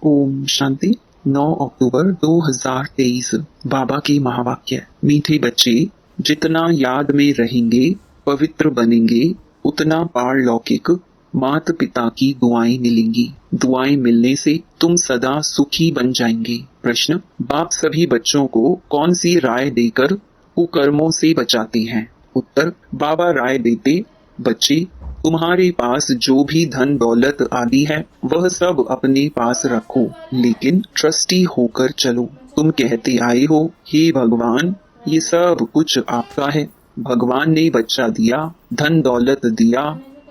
ओम शांति। 9 अक्टूबर 2023। बाबा की महावाक्य। मीठे बच्चे, जितना याद में रहेंगे, पवित्र बनेंगे, उतना पारलौकिक माता पिता की दुआएं मिलेंगी। दुआएं मिलने से तुम सदा सुखी बन जाएंगे। प्रश्न: बाप सभी बच्चों को कौन सी राय देकर कुकर्मों से बचाते हैं? उत्तर: बाबा राय देते, बच्चे, तुम्हारे पास जो भी धन दौलत आदि है वह सब अपने पास रखो, लेकिन ट्रस्टी होकर चलो। तुम कहते आए हो, हे भगवान, ये सब कुछ आपका है। भगवान ने बच्चा दिया, धन दौलत दिया।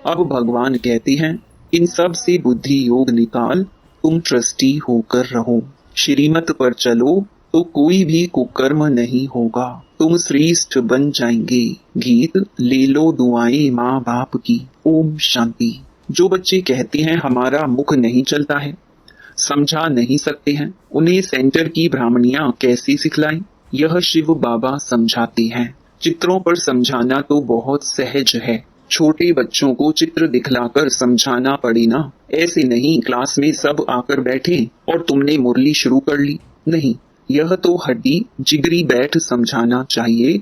अब भगवान कहते हैं, इन सब से बुद्धि योग निकाल, तुम ट्रस्टी होकर रहो। श्रीमत पर चलो तो कोई भी कुकर्म नहीं होगा, तुम श्रेष्ठ बन जाएंगे। गीत। ले लो दुआएं माँ बाप की। ओम शांति। जो बच्चे कहते हैं हमारा मुख नहीं चलता है, समझा नहीं सकते हैं, उन्हें सेंटर की ब्राह्मणियां कैसे सिखलाएं? यह शिव बाबा समझाते हैं। चित्रों पर समझाना तो बहुत सहज है। छोटे बच्चों को चित्र दिखलाकर समझाना पड़े ना। ऐसे नहीं क्लास में सब आकर बैठे और तुमने मुरली शुरू कर ली। नहीं, यह तो हड्डी जिगरी बैठ समझाना चाहिए।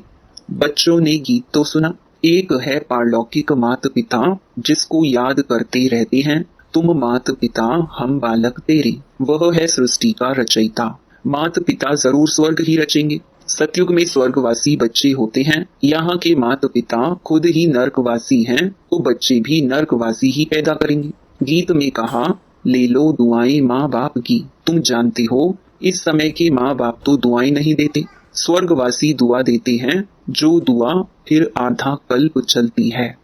बच्चों ने गीत तो सुना। एक है पारलौकिक माता पिता, जिसको याद करते रहते हैं, तुम माता पिता हम बालक तेरे। वह है सृष्टि का रचयिता। माता पिता जरूर स्वर्ग ही रचेंगे। सतयुग में स्वर्गवासी बच्चे होते हैं। यहाँ के माता पिता खुद ही नर्कवासी हैं, तो बच्चे भी नर्कवासी ही पैदा करेंगे। गीत में कहा, ले लो दुआएं माँ बाप की। तुम जानते हो, इस समय के माँ बाप तो दुआएं नहीं देते। स्वर्गवासी दुआ देते हैं, जो दुआ फिर आधा कल्प चलती है।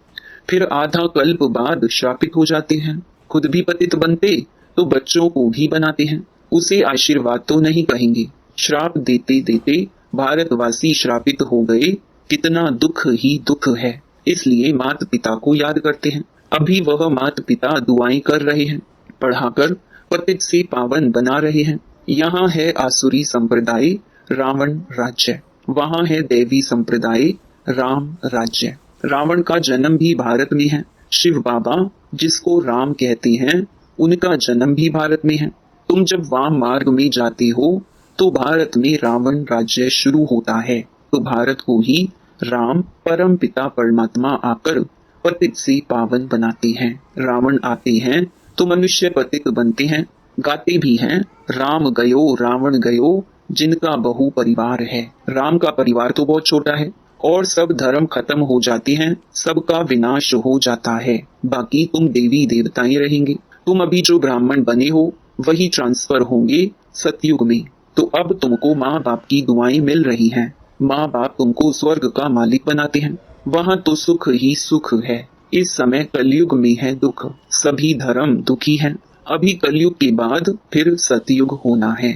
फिर आधा कल्प बाद श्रापित हो जाते हैं। खुद भी पतित बनते तो बच्चों को भी बनाते हैं। उसे आशीर्वाद तो नहीं कहेंगे। श्राप देते देते भारतवासी श्रापित हो गए। कितना दुख ही दुख है। इसलिए माता पिता को याद करते हैं। अभी वह माता पिता दुआएं कर रहे हैं, पढ़ाकर पतित से पावन बना रहे हैं। यहाँ है आसुरी संप्रदाय, रावण राज्य। वहाँ है दैवी संप्रदाय, राम राज्य। रावण का जन्म भी भारत में है। शिव बाबा, जिसको राम कहते हैं, उनका जन्म भी भारत में है। तुम जब वाम मार्ग में जाते हो तो भारत में रावण राज्य शुरू होता है। तो भारत को ही राम परम पिता परमात्मा आकर पतित से पावन बनाते हैं। रावण आते हैं तो मनुष्य पतित बनते हैं। गाते भी हैं, राम गयो रावण गयो, जिनका बहु परिवार है। राम का परिवार तो बहुत छोटा है और सब धर्म खत्म हो जाते हैं, सबका विनाश हो जाता है। बाकी तुम देवी देवताएं रहेंगे। तुम अभी जो ब्राह्मण बने हो वही ट्रांसफर होंगे सतयुग में। तो अब तुमको माँ बाप की दुआएं मिल रही हैं। माँ बाप तुमको स्वर्ग का मालिक बनाते हैं। वहाँ तो सुख ही सुख है। इस समय कलयुग में है दुख। सभी धर्म दुखी हैं। अभी कलयुग के बाद फिर सतयुग होना है।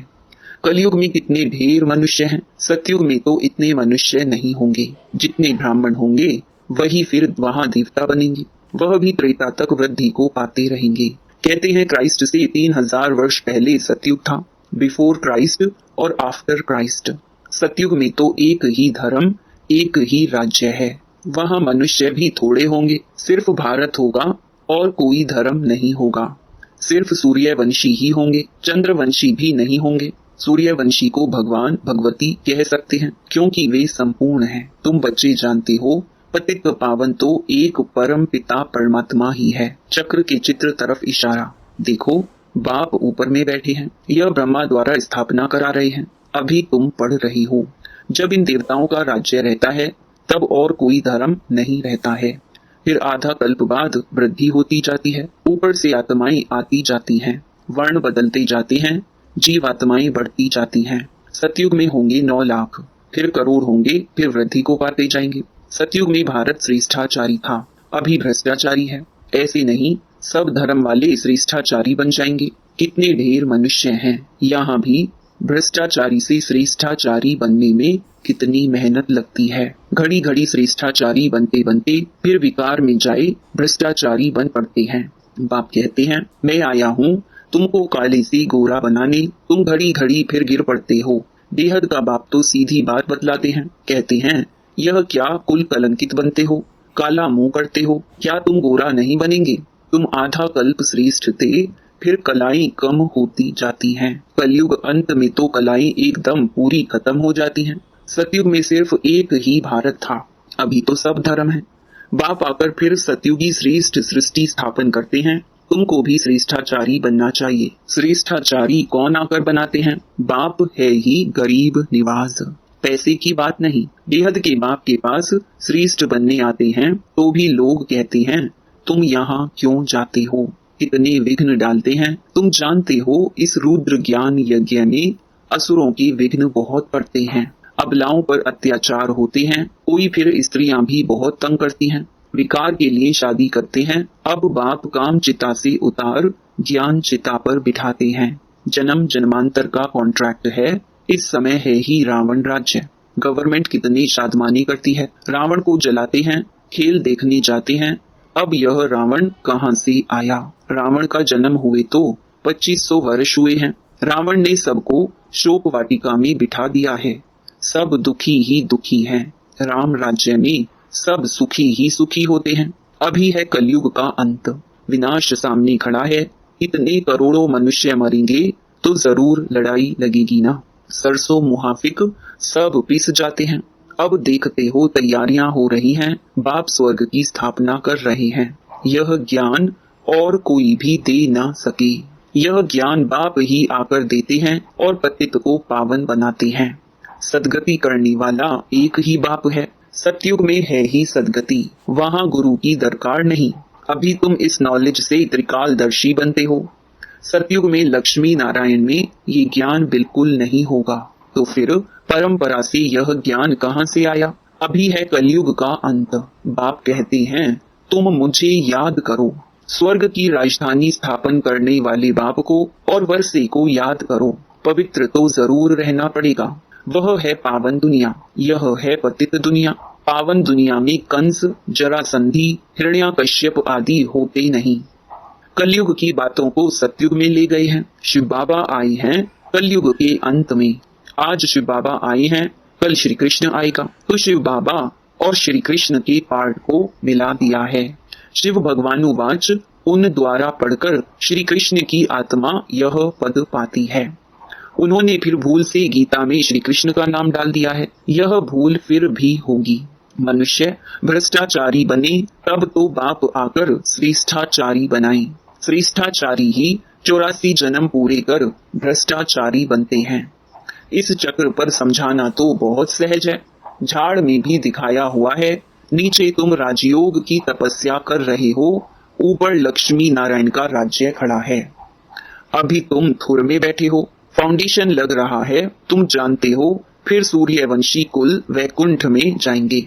कलयुग में कितने ढेर मनुष्य हैं। सतयुग में तो इतने मनुष्य नहीं होंगे। जितने ब्राह्मण होंगे वही फिर वहाँ देवता बनेंगे। वह भी त्रेता तक वृद्धि को पाते रहेंगे। कहते हैं क्राइस्ट से 3000 वर्ष पहले सतयुग था, बिफोर क्राइस्ट और आफ्टर क्राइस्ट। सतयुग में तो एक ही धर्म, एक ही राज्य है। वहाँ मनुष्य भी थोड़े होंगे। सिर्फ भारत होगा और कोई धर्म नहीं होगा। सिर्फ सूर्यवंशी ही होंगे, चंद्रवंशी भी नहीं होंगे। सूर्यवंशी को भगवान भगवती कह सकते हैं, क्योंकि वे संपूर्ण हैं। तुम बच्चे जानते हो, पतित पावन तो एक परम पिता परमात्मा ही है। चक्र के चित्र तरफ इशारा। देखो, बाप ऊपर में बैठे हैं। यह ब्रह्मा द्वारा स्थापना करा रहे हैं। अभी तुम पढ़ रही हो। जब इन देवताओं का राज्य रहता है तब और कोई धर्म नहीं रहता है। फिर आधा कल्प बाद वृद्धि होती जाती है। ऊपर से आत्माएं आती जाती हैं, वर्ण बदलते जाते हैं, जीवात्माएं बढ़ती जाती हैं। सतयुग में होंगे 9 लाख, फिर करोड़ होंगे, फिर वृद्धि को पाते जाएंगे। सतयुग में भारत श्रेष्ठाचारी था, अभी भ्रष्टाचारी है। ऐसे नहीं, सब धर्म वाले श्रेष्ठाचारी बन जाएंगे। कितने ढेर मनुष्य हैं। यहाँ भी भ्रष्टाचारी से श्रेष्ठाचारी बनने में कितनी मेहनत लगती है। घड़ी घड़ी श्रेष्ठाचारी बनते बनते फिर विकार में जाए भ्रष्टाचारी बन पड़ते हैं। बाप कहते हैं, मैं आया हूँ तुमको काले से गोरा बनाने। तुम घड़ी घड़ी फिर गिर पड़ते हो। बेहद का बाप तो सीधी बात बतलाते हैं। कहते हैं, यह क्या कुल कलंकित बनते हो, काला मुंह करते हो। क्या तुम गोरा नहीं बनेंगे? तुम आधा कल्प श्रेष्ठ थे, फिर कलाएं कम होती जाती हैं। कलयुग अंत में तो कलाएं एकदम पूरी खत्म हो जाती हैं। सतयुग में सिर्फ एक ही भारत था, अभी तो सब धर्म है। बाप आकर फिर सतयुगी श्रेष्ठ सृष्टि स्थापन करते हैं। तुमको भी श्रेष्ठाचारी बनना चाहिए। श्रेष्ठाचारी कौन आकर बनाते हैं? बाप है ही गरीब निवाज। पैसे की बात नहीं, बेहद के बाप के पास श्रेष्ठ बनने आते हैं तो भी लोग कहते हैं तुम यहाँ क्यों जाते हो, कितने विघ्न डालते हैं। तुम जानते हो इस रुद्र ज्ञान यज्ञ में असुरों के विघ्न बहुत पड़ते हैं। अबलाओं पर अत्याचार होते हैं। कोई फिर स्त्रियां भी बहुत तंग करती हैं। विकार के लिए शादी करते हैं। अब बाप काम चिता से उतार ज्ञान चिता पर बिठाते हैं। जन्म जन्मांतर का कॉन्ट्रैक्ट है। इस समय है ही रावण राज्य। गवर्नमेंट कितनी शादमानी करती है। रावण को जलाते हैं, खेल देखने जाते हैं। अब यह रावण कहाँ से आया? रावण का जन्म हुए तो 2500 वर्ष हुए हैं। रावण ने सबको शोक वाटिका में बिठा दिया है। सब दुखी ही दुखी हैं। राम राज्य में सब सुखी ही सुखी होते हैं। अभी है कलयुग का अंत, विनाश सामने खड़ा है। इतने करोड़ों मनुष्य मरेंगे तो जरूर लड़ाई लगेगी ना। सरसों मुहाफिक सब पिस जाते हैं। अब देखते हो तैयारियां हो रही हैं। बाप स्वर्ग की स्थापना कर रहे हैं। यह ज्ञान और कोई भी दे ना सके। यह ज्ञान बाप ही आकर देते हैं और पतित को पावन बनाते हैं। सदगति करने वाला एक ही बाप है। सतयुग में है ही सदगति, वहाँ गुरु की दरकार नहीं। अभी तुम इस नॉलेज से त्रिकालदर्शी बनते हो। सतयुग में लक्ष्मी नारायण में ये ज्ञान बिल्कुल नहीं होगा, तो फिर परंपरा से यह ज्ञान कहाँ से आया? अभी है कलयुग का अंत। बाप कहते हैं तुम मुझे याद करो। स्वर्ग की राजधानी स्थापन करने वाले बाप को और वर्षे को याद करो। पवित्र तो जरूर रहना पड़ेगा। वह है पावन दुनिया, यह है पतित दुनिया। पावन दुनिया में कंस, जरासंधि, हिरण्याकश्यप आदि होते नहीं। कलयुग की बातों को सतयुग में ले गए हैं। शिव बाबा आए हैं कलयुग के अंत में। आज शिव बाबा आए हैं, कल श्री कृष्ण आएगा, तो शिव बाबा और श्री कृष्ण के पार्ट को मिला दिया है। शिव भगवानुवाच उन द्वारा पढ़कर श्री कृष्ण की आत्मा यह पद पाती है। उन्होंने फिर भूल से गीता में श्री कृष्ण का नाम डाल दिया है। यह भूल फिर भी होगी। मनुष्य भ्रष्टाचारी बने तब तो बाप आकर श्रेष्ठाचारी बनाए। श्रेष्ठाचारी ही 84 जन्म पूरे कर भ्रष्टाचारी बनते हैं। इस चक्र पर समझाना तो बहुत सहज है। झाड़ में भी दिखाया हुआ है। नीचे तुम राजयोग की तपस्या कर रहे हो, ऊपर लक्ष्मी नारायण का राज्य खड़ा है। अभी तुम थुर में बैठे हो, फाउंडेशन लग रहा है। तुम जानते हो फिर सूर्यवंशी कुल वैकुंठ में जाएंगे।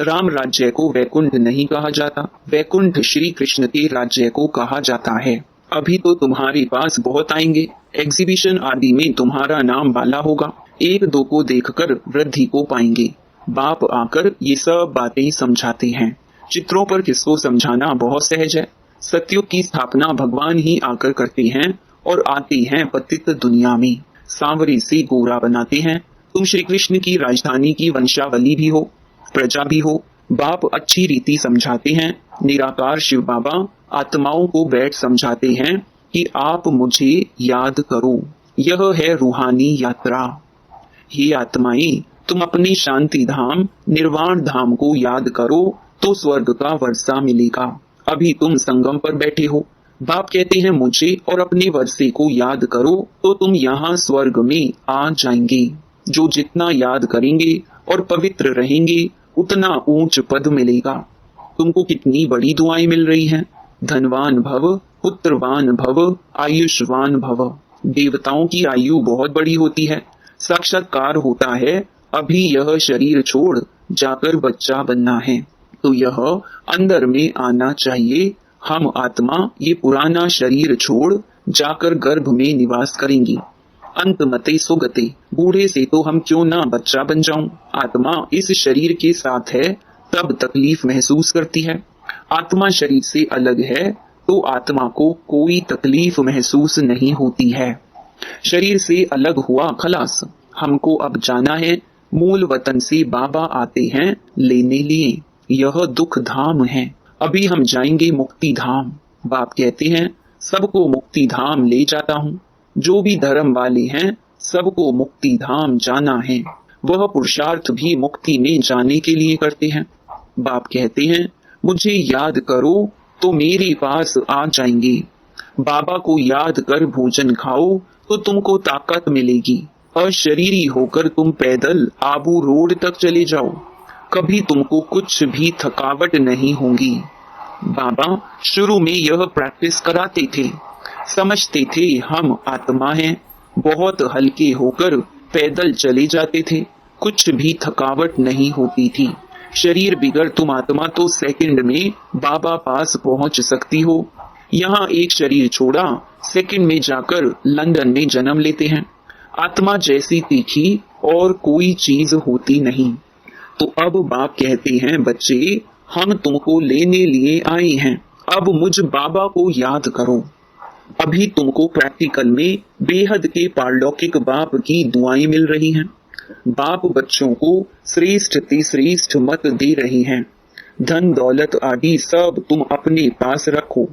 राम राज्य को वैकुंठ नहीं कहा जाता, वैकुंठ श्री कृष्ण के राज्य को कहा जाता है। अभी तो तुम्हारे पास बहुत आएंगे। एग्जीबिशन आदि में तुम्हारा नाम वाला होगा। एक दो को देखकर वृद्धि को पाएंगे। बाप आकर ये सब बातें समझाते हैं। चित्रों पर किसको समझाना बहुत सहज है। सतयुग की स्थापना भगवान ही आकर करते हैं और आते हैं पतित दुनिया में। सांवरे से गोरा बनाते हैं। तुम श्री कृष्ण की राजधानी की वंशावली भी हो, प्रजा भी हो। बाप अच्छी रीति समझाते हैं। निराकार शिव बाबा आत्माओं को बैठ समझाते हैं कि आप मुझे याद करो। यह है रूहानी यात्रा। हे आत्माएं, तुम अपने शांति धाम निर्वाण धाम को याद करो तो स्वर्ग का वर्षा मिलेगा। अभी तुम संगम पर बैठे हो। बाप कहते हैं मुझे और अपने वर्षे को याद करो तो तुम यहाँ स्वर्ग में आ जाएंगे। जो जितना याद करेंगे और पवित्र रहेंगे उतना ऊंच पद मिलेगा। तुमको कितनी बड़ी दुआएं मिल रही हैं। धनवान भव, पुत्रवान भव, आयुष्वान भव। देवताओं की आयु बहुत बड़ी होती है। साक्षात्कार होता है। अभी यह शरीर छोड़ जाकर बच्चा बनना है तो यह अंदर में आना चाहिए। हम आत्मा ये पुराना शरीर छोड़ जाकर गर्भ में निवास करेंगी। अंत मते सुगते, बूढ़े से तो हम क्यों ना बच्चा बन जाऊं। आत्मा इस शरीर के साथ है तब तकलीफ महसूस करती है। आत्मा शरीर से अलग है तो आत्मा को कोई तकलीफ महसूस नहीं होती है। शरीर से अलग हुआ खलास। हमको अब जाना है। मूल वतन से बाबा आते हैं लेने लिए। यह दुख धाम है। अभी हम जाएंगे मुक्ति धाम। बाप कहते हैं सबको मुक्ति धाम ले जाता हूँ। जो भी धर्म वाले हैं सबको मुक्ति धाम जाना है। वह पुरुषार्थ भी मुक्ति में जाने के लिए करते हैं। बाप कहते हैं मुझे याद करो तो मेरे पास आ जाएंगे। बाबा को याद कर भोजन खाओ तो तुमको ताकत मिलेगी। अशरीरी होकर तुम पैदल आबू रोड तक चले जाओ, कभी तुमको कुछ भी थकावट नहीं होगी। बाबा शुरू में यह प्रैक्टिस कराते थे। समझते थे हम आत्मा हैं, बहुत हल्के होकर पैदल चले जाते थे, कुछ भी थकावट नहीं होती थी। शरीर बिगड़ तुम आत्मा तो सेकंड में बाबा पास पहुंच सकती हो। यहाँ एक शरीर छोड़ा, सेकंड में जाकर लंदन में जन्म लेते हैं। आत्मा जैसी तीखी और कोई चीज होती नहीं। तो अब बाप कहते हैं बच्चे हम तुमको लेने लिए आए हैं, अब मुझ बाबा को याद करो। अभी तुमको प्रैक्टिकल में बेहद के पारलौकिक बाप की दुआएं मिल रही हैं। बाप बच्चों को श्रेष्ठ ते श्रेष्ठ मत दे रहे हैं। धन दौलत आदि सब तुम अपने पास रखो,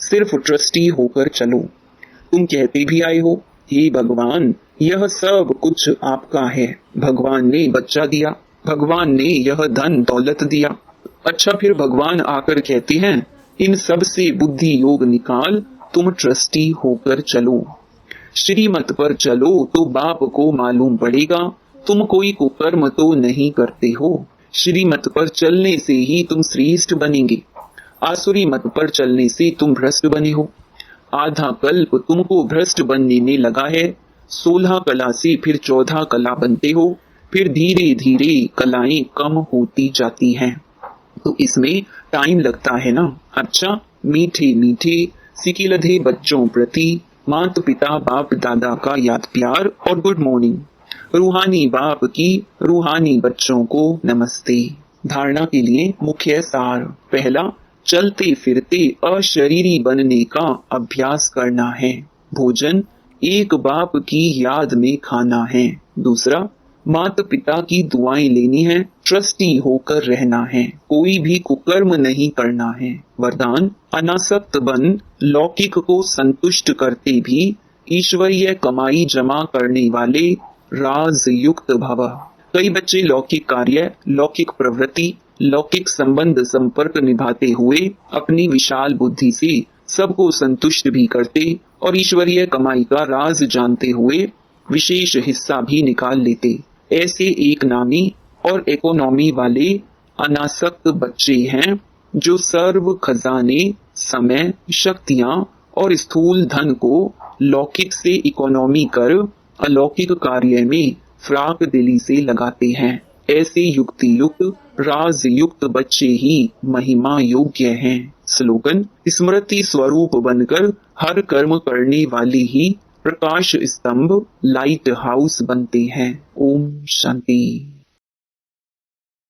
सिर्फ ट्रस्टी होकर चलो। तुम कहते भी आए हो हे भगवान यह सब कुछ आपका है, भगवान ने बच्चा दिया, भगवान ने यह धन दौलत दिया। अच्छा फिर भगवान आकर कहते हैं इन सब से बुद्धि योग निकाल, तुम ट्रस्टी होकर चलो। श्रीमत पर चलो तो बाप को मालूम पड़ेगा तुम कोई कुकर्म तो नहीं करते हो। श्रीमत पर चलने से ही तुम श्रेष्ठ बनेंगे, आसुरी मत पर चलने से तुम भ्रष्ट बने हो। आधा कल्प तुमको भ्रष्ट बनने में लगा है, 16 कला से फिर 14 कला बनते हो, फिर धीरे धीरे कलाएं कम होती जाती हैं। तो इसमें टाइम लगता है ना। अच्छा मीठे मीठे सिकिलधे बच्चों प्रति माता पिता बाप दादा का याद प्यार और गुड मॉर्निंग। रूहानी बाप की रूहानी बच्चों को नमस्ते। धारणा के लिए मुख्य सार। पहला, चलते फिरते अशरीरी बनने का अभ्यास करना है। भोजन एक बाप की याद में खाना है। दूसरा, माता पिता की दुआएं लेनी है, ट्रस्टी होकर रहना है, कोई भी कुकर्म नहीं करना है। वरदान, अनासक्त बन लौकिक को संतुष्ट करते भी ईश्वरीय कमाई जमा करने वाले राज युक्त भव। कई बच्चे लौकिक कार्य, लौकिक प्रवृत्ति, लौकिक संबंध संपर्क निभाते हुए अपनी विशाल बुद्धि से सबको संतुष्ट भी करते और ईश्वरीय कमाई का राज जानते हुए विशेष हिस्सा भी निकाल लेते। ऐसे एक नामी और इकोनॉमी वाले अनासक्त बच्चे हैं जो सर्व खजाने, समय, शक्तियां और स्थूल धन को लौकिक से इकोनॉमी कर अलौकिक कार्य में फ्राक दिली से लगाते हैं। ऐसे युक्ति युक्त राज युक्त बच्चे ही महिमा योग्य हैं। स्लोगन, स्मृति स्वरूप बनकर हर कर्म करने वाले ही प्रकाश स्तंभ लाइट हाउस बनते हैं। ओम शांति।